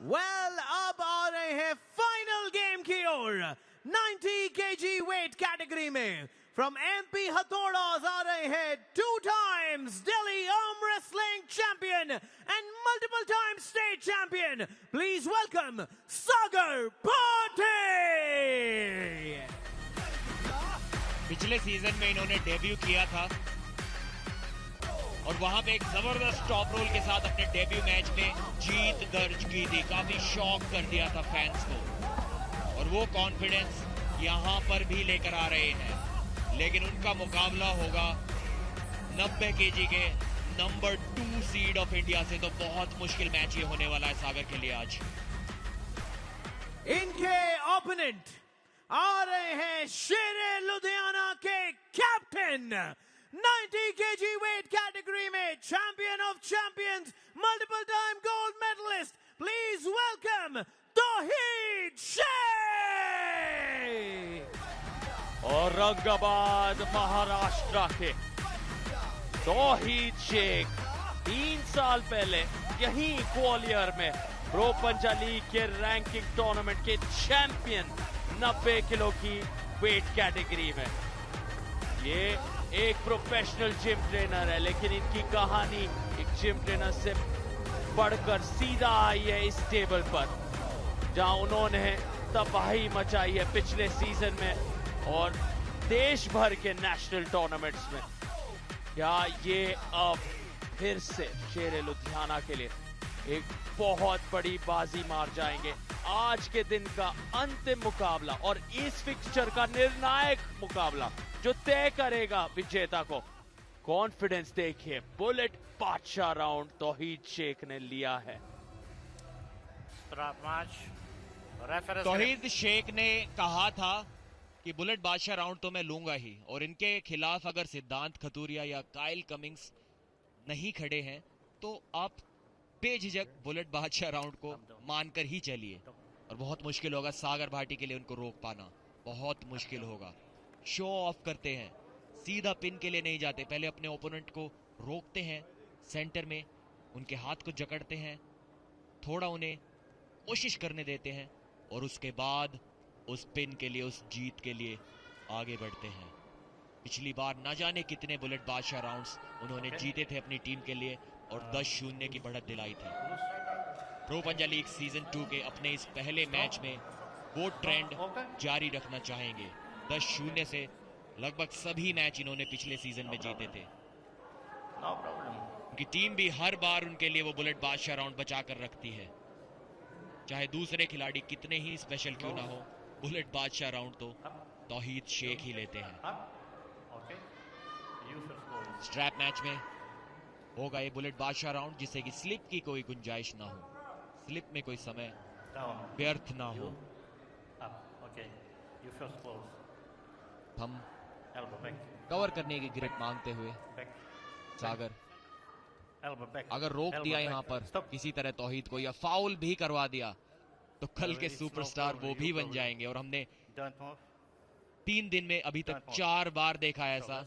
Well अब आ रहे हैं फाइनल गेम की ओर। 90 kg वेट कैटेगरी में फ्रॉम एमपी हथौड़ास आ रहे हैं 2 times Delhi arm wrestling champion and multiple time state champion. Please welcome Sagar Pate. पिछले सीजन में इन्होंने डेब्यू किया था और वहां पे एक जबरदस्त टॉप रोल के साथ अपने डेब्यू मैच में जीत दर्ज की थी। काफी शॉक कर दिया था फैंस को और वो कॉन्फिडेंस यहां पर भी लेकर आ रहे हैं। लेकिन उनका मुकाबला होगा 90 केजी के नंबर 2 सीड ऑफ इंडिया से। तो बहुत मुश्किल मैच ये होने वाला है सागर के लिए आज। इनके ओपोनेंट आ रहे हैं शेरे लुधियाना के कैप्टन, 90 kg वेट कैटेगरी में champion of champions, multiple time gold medalist. Please welcome Tauheed Sheikh. Aurangabad Maharashtra के तौहीद शेख 3 साल पहले यहीं ग्वालियर में प्रो पंजाली के रैंकिंग टूर्नामेंट के चैंपियन 90 किलो की वेट कैटेगरी में। ये एक प्रोफेशनल जिम ट्रेनर है, लेकिन इनकी कहानी एक जिम ट्रेनर से बढ़कर सीधा आई है इस टेबल पर, जहां उन्होंने तबाही मचाई है पिछले सीजन में और देश भर के नेशनल टूर्नामेंट्स में। क्या ये अब फिर से शेरे लुधियाना के लिए एक बहुत बड़ी बाजी मार जाएंगे? आज के दिन का अंतिम मुकाबला और इस फिक्सचर का निर्णायक मुकाबला जो तय करेगा विजेता को। कॉन्फिडेंस देखिए, बुलेट बादशाह राउंड तौहीद शेख ने लिया है। तौहीद शेख ने कहा था कि बुलेट बादशाह राउंड तो मैं लूंगा ही, और इनके खिलाफ अगर सिद्धांत खतूरिया या काइल कमिंग्स नहीं खड़े हैं तो आप बेझिझक बुलेट बादशाह राउंड को मानकर ही चलिए। और बहुत मुश्किल होगा सागर भाटी के लिए उनको रोक पाना, बहुत मुश्किल होगा। शो ऑफ करते हैं, सीधा पिन के लिए नहीं जाते, पहले अपने ओपोनेंट को रोकते हैं सेंटर में, उनके हाथ को जकड़ते हैं, थोड़ा उन्हें कोशिश करने देते हैं और उसके बाद उस पिन के लिए, उस जीत के लिए आगे बढ़ते हैं। पिछली बार न जाने कितने बुलेट बादशाह राउंड्स उन्होंने जीते थे अपनी टीम के लिए और 10-0 की बढ़त दिलाई थी। प्रो पंजा लीग सीजन 2 के अपने इस पहले मैच में वो ट्रेंड जारी रखना चाहेंगे। 10-0 से लगभग सभी मैच इन्होंने पिछले सीजन में जीते थे। उनकी टीम भी हर बार उनके लिए वो बुलेट बादशाह राउंड बचा कर रखती है, चाहे दूसरे खिलाड़ी कितने ही स्पेशल क्यों ना हो। बुलेट बादशाह राउंड तो तौहीद शेख ही लेते हैं। स्ट्रैप मैच में होगा ये बुलेट बादशाह राउंड, जिससे कि स्लिप की कोई गुंजाइश ना हो, स्लिप में कोई समय व्यर्थ ना हो। हम कवर करने की ग्रिप मांगते हुए सागर, अगर रोक दिया यहाँ पर किसी तरह तौहीद को या फाउल भी करवा दिया तो कल के सुपरस्टार वो भी बन जाएंगे। और हमने 3 दिन में अभी तक 4 बार देखा ऐसा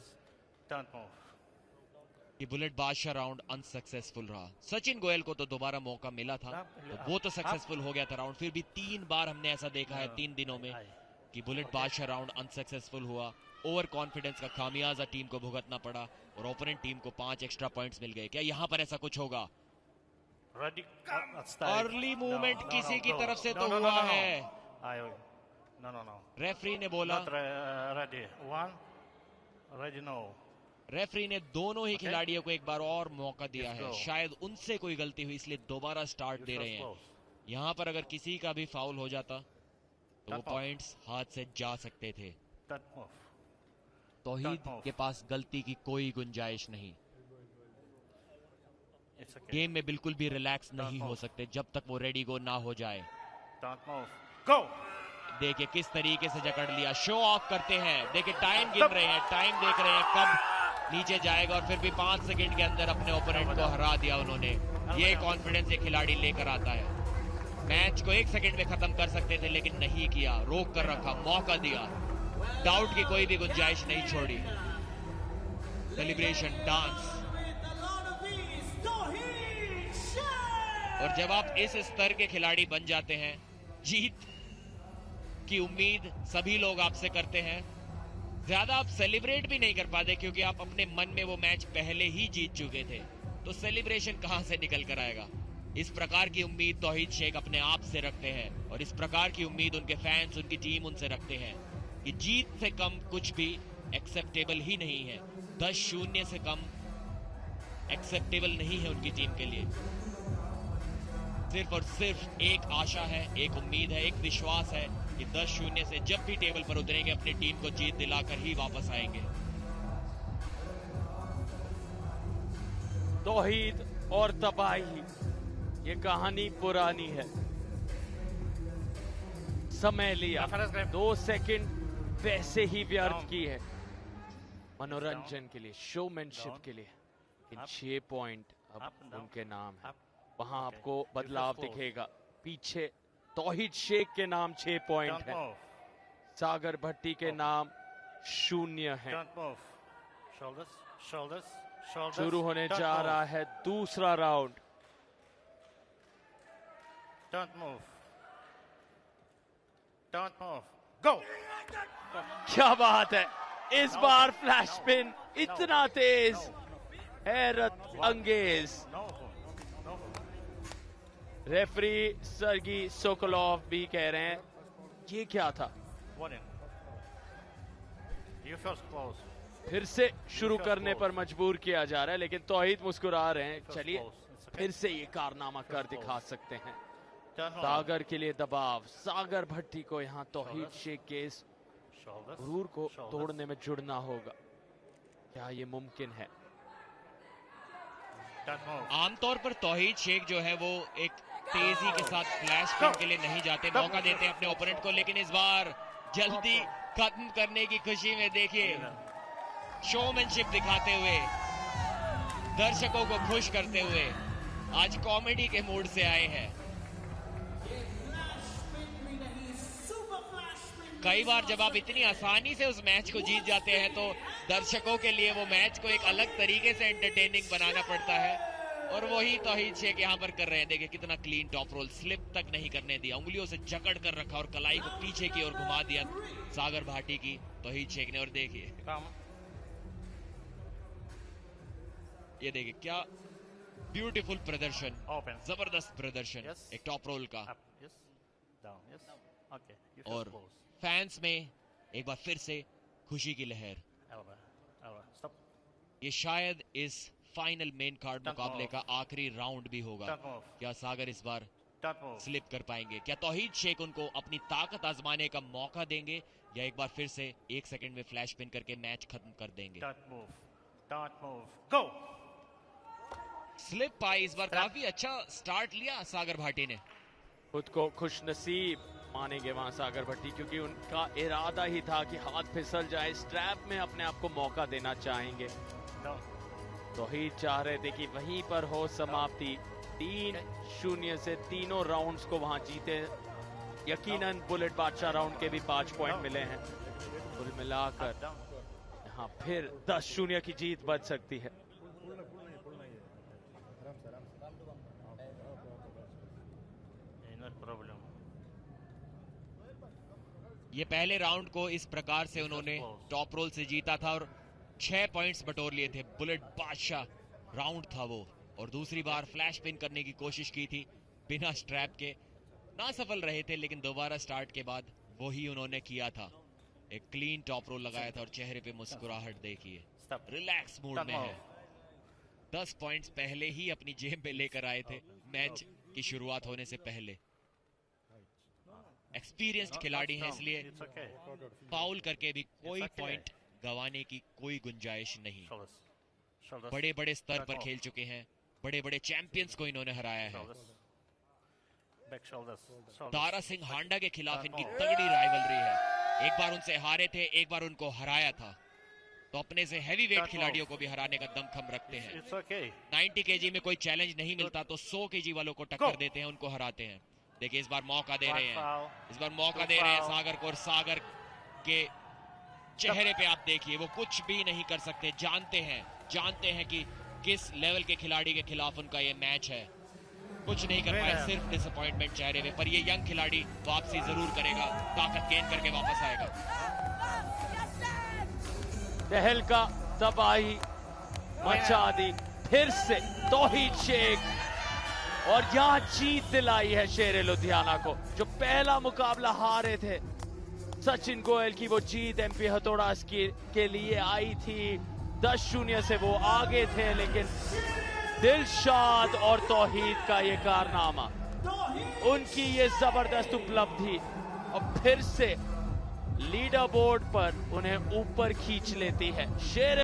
कि बुलेट बादशाह राउंड अनसक्सेसफुल रहा। सचिन गोयल को तो दोबारा मौका मिला था तो वो तो सक्सेसफुल हो गया था राउंड, फिर भी 3 बार हमने ऐसा देखा है 3 दिनों में कि बुलेट बादशाह राउंड अनसक्सेसफुल हुआ। ओवर कॉन्फिडेंस का खामियाजा टीम को भुगतना पड़ा और ओपोनेंट टीम को 5 एक्स्ट्रा पॉइंट्स मिल गए। क्या यहाँ पर ऐसा कुछ होगा? अर्ली मूवमेंट किसी की तरफ से तो हुआ है, रेफरी ने बोला। रेफरी ने दोनों ही खिलाड़ियों को एक बार और मौका दिया है, शायद उनसे कोई गलती हुई इसलिए दोबारा स्टार्ट दे रहे हैं। यहाँ पर अगर किसी का भी फाउल हो जाता तो वो पॉइंट्स हाथ से जा सकते थे। तौहीद के पास गलती की कोई गुंजाइश नहीं। गेम में बिल्कुल भी रिलैक्स नहीं हो सकते जब तक वो रेडी गो ना हो जाए। देखिए किस तरीके से जकड़ लिया, शो ऑफ करते हैं। देखिए टाइम गिन रहे हैं, टाइम देख रहे हैं कब नीचे जाएगा, और फिर भी 5 सेकंड के अंदर अपने ओपोनेंट को हरा दिया उन्होंने। ये कॉन्फिडेंस ये खिलाड़ी लेकर आता है। मैच को 1 सेकंड में खत्म कर सकते थे लेकिन नहीं किया, रोक कर रखा, मौका दिया, डाउट की कोई भी गुंजाइश नहीं छोड़ी। Celebration, dance. और जब आप इस स्तर के खिलाड़ी बन जाते हैं, जीत की उम्मीद सभी लोग आपसे करते हैं। ज्यादा आप सेलिब्रेट भी नहीं कर पाते क्योंकि आप अपने मन में वो मैच पहले ही जीत चुके थे, तो सेलिब्रेशन कहां से निकल कर आएगा। इस प्रकार की उम्मीद तौहीद शेख अपने आप से रखते हैं और इस प्रकार की उम्मीद उनके फैंस, उनकी टीम उनसे रखते हैं कि जीत से कम कुछ भी एक्सेप्टेबल ही नहीं है। 10-0 से कम एक्सेप्टेबल नहीं है उनकी टीम के लिए। सिर्फ और सिर्फ एक आशा है, एक उम्मीद है, एक विश्वास है कि 10-0 से जब भी टेबल पर उतरेंगे अपनी टीम को जीत दिलाकर ही वापस आएंगे। तौहीद और तबाही, ये कहानी पुरानी है। समय लिया, 2 सेकंड वैसे ही व्यर्थ की है मनोरंजन के लिए, शोमैनशिप के लिए। इन 6 पॉइंट अब उनके नाम है। वहां आपको बदलाव दिखेगा। पीछे तौहीद शेख के नाम 6 पॉइंट है, सागर भट्टी के नाम 0 है। शुरू होने जा रहा है दूसरा round. Don't move. Don't move. Go. क्या बात है, इस बार फ्लैश स्पिन इतना तेज, हैरत अंगेज। रेफरी सर्गी सोकोलोव भी कह रहे हैं ये क्या था। फिर से शुरू करने पर मजबूर किया जा रहा है, लेकिन तौहीद मुस्कुरा रहे हैं। चलिए फिर से ये कारनामा कर दिखा सकते हैं। सागर के लिए दबाव, सागर भट्टी को यहाँ तौहीद शेख के इस गुरूर को तोड़ने में जुड़ना होगा। क्या ये मुमकिन है? आमतौर पर तौहीद शेख जो है वो एक तेजी के साथ फ्लैश स्पिन के लिए नहीं जाते, मौका देते हैं अपने ओपोनेंट को, लेकिन इस बार जल्दी खत्म करने की खुशी में देखिए शोमैनशिप दिखाते हुए, दर्शकों को खुश करते हुए आज कॉमेडी के मूड से आए हैं। कई बार जब आप इतनी आसानी से उस मैच को जीत जाते हैं तो दर्शकों के लिए वो मैच को एक अलग तरीके से एंटरटेनिंग बनाना पड़ता है, और वही तौहीद शेख यहाँ पर कर रहे हैं। देखिए कितना क्लीन टॉप रोल, स्लिप तक नहीं करने दिया, उंगलियों से जकड़ कर रखा और कलाई को पीछे की ओर घुमा दिया सागर भाटी की तौहीद शेख ने। और देखिए ये देखिए क्या ब्यूटीफुल प्रदर्शन, जबरदस्त प्रदर्शन एक टॉप रोल का। और फैंस में एक बार फिर से खुशी की लहर। ये शायद इस फाइनल मेन कार्ड मुकाबले का आखिरी राउंड भी होगा। क्या सागर इस बार स्लिप कर पाएंगे? क्या तौहीद शेख उनको अपनी ताकत आजमाने का मौका देंगे, या एक बार फिर से 1 सेकंड में फ्लैश पिन करके मैच खत्म कर देंगे? स्लिप पाई इस बार, काफी अच्छा स्टार्ट लिया सागर भाटी ने। खुद को खुशनसीब मानेंगे वहां सागर भट्टी, क्योंकि उनका इरादा ही था कि हाथ फिसल जाए, स्ट्रैप में अपने आप को मौका देना चाहेंगे। तौहीद चाह रहे थे कि वहीं पर हो समाप्ति। 3-0 से तीनों राउंड्स को वहां जीते। यकीनन बुलेट बादशाह राउंड के भी 5 पॉइंट मिले हैं। कुल मिलाकर यहाँ फिर 10-0 की जीत बच सकती है। ये पहले राउंड को इस प्रकार से उन्होंने टॉप रोल से जीता था और 6 पॉइंट्स बटोर लिए थे। बुलेट बादशाह राउंड था वो, और दूसरी बार फ्लैश पिन करने की कोशिश की थी बिना स्ट्रैप के, ना सफल रहे थे, लेकिन दोबारा स्टार्ट के बाद वही उन्होंने किया था। एक क्लीन टॉप रोल लगाया था और चेहरे पे मुस्कुराहट देखिए, रिलैक्स मूड में है। 10 पॉइंट्स पहले ही अपनी जेब में लेकर आए थे मैच की शुरुआत होने से पहले। एक्सपीरियंस्ड खिलाड़ी हैं, इसलिए फाउल करके भी कोई पॉइंट गंवाने की कोई गुंजाइश नहीं। बड़े बड़े स्तर पर खेल चुके हैं, बड़े बड़े चैंपियंस को इन्होंने हराया है। दारा सिंह हांडा के खिलाफ इनकी तगड़ी राइवलरी है। एक बार उनसे हारे थे, एक बार उनको हराया था, तो अपने से हैवी वेट खिलाड़ियों को भी हराने का दमखम रखते हैं। 90 केजी में कोई चैलेंज नहीं मिलता तो 100 केजी वालों को टक्कर देते हैं, उनको हराते हैं। देखिए इस बार मौका दे रहे हैं, इस बार मौका दे रहे हैं सागर को, और सागर के चेहरे पे आप देखिए वो कुछ भी नहीं कर सकते। जानते हैं कि किस लेवल के खिलाड़ी के खिलाफ उनका ये मैच है। कुछ नहीं कर पाए, सिर्फ डिसअपॉइंटमेंट चेहरे पे। पर ये यंग खिलाड़ी वापसी जरूर करेगा, ताकत गेन करके वापस आएगा। तहलका तबाही मचा दी फिर से तौहीद शेख, और यहां जीत दिलाई है शेर लुधियाना को, जो पहला मुकाबला हारे थे। सचिन गोयल की वो जीत एमपी हथौड़ा के लिए आई थी, 10-0 से वो आगे थे, लेकिन दिलशाद और तौहीद का ये कारनामा, उनकी ये जबरदस्त उपलब्धि और फिर से लीडर बोर्ड पर उन्हें ऊपर खींच लेती है। शेर